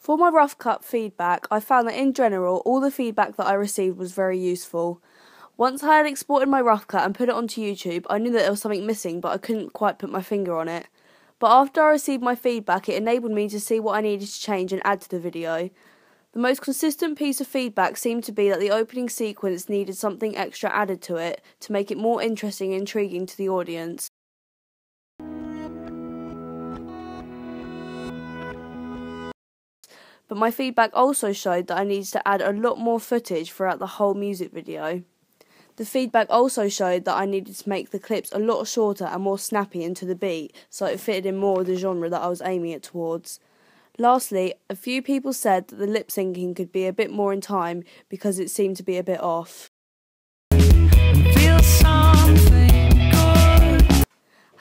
For my rough cut feedback, I found that in general, all the feedback that I received was very useful. Once I had exported my rough cut and put it onto YouTube, I knew that there was something missing, but I couldn't quite put my finger on it. But after I received my feedback, it enabled me to see what I needed to change and add to the video. The most consistent piece of feedback seemed to be that the opening sequence needed something extra added to it to make it more interesting and intriguing to the audience. But my feedback also showed that I needed to add a lot more footage throughout the whole music video. The feedback also showed that I needed to make the clips a lot shorter and more snappy into the beat, so it fitted in more with the genre that I was aiming it towards. Lastly, a few people said that the lip syncing could be a bit more in time because it seemed to be a bit off.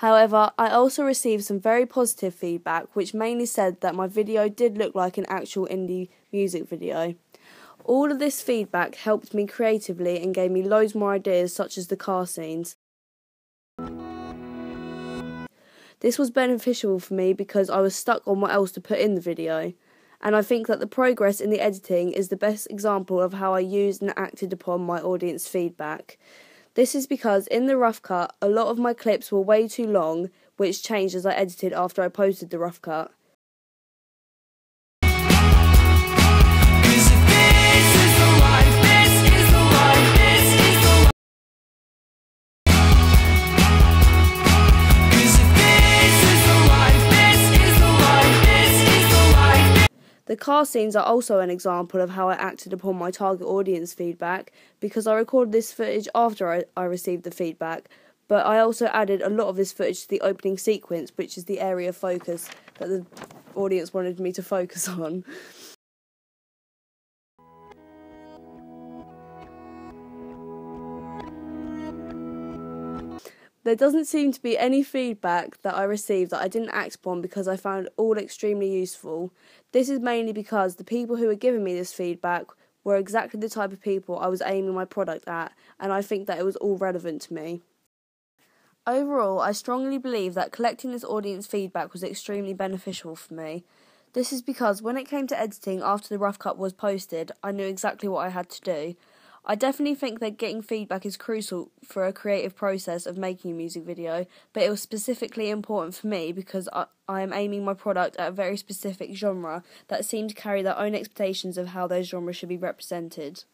However, I also received some very positive feedback, which mainly said that my video did look like an actual indie music video. All of this feedback helped me creatively and gave me loads more ideas, such as the car scenes. This was beneficial for me because I was stuck on what else to put in the video, and I think that the progress in the editing is the best example of how I used and acted upon my audience feedback. This is because in the rough cut, a lot of my clips were way too long, which changed as I edited after I posted the rough cut. The car scenes are also an example of how I acted upon my target audience feedback, because I recorded this footage after I received the feedback, but I also added a lot of this footage to the opening sequence, which is the area of focus that the audience wanted me to focus on. There doesn't seem to be any feedback that I received that I didn't act upon because I found it all extremely useful. This is mainly because the people who were giving me this feedback were exactly the type of people I was aiming my product at, and I think that it was all relevant to me. Overall, I strongly believe that collecting this audience feedback was extremely beneficial for me. This is because when it came to editing after the rough cut was posted, I knew exactly what I had to do. I definitely think that getting feedback is crucial for a creative process of making a music video, but it was specifically important for me because I am aiming my product at a very specific genre that seem to carry their own expectations of how those genres should be represented.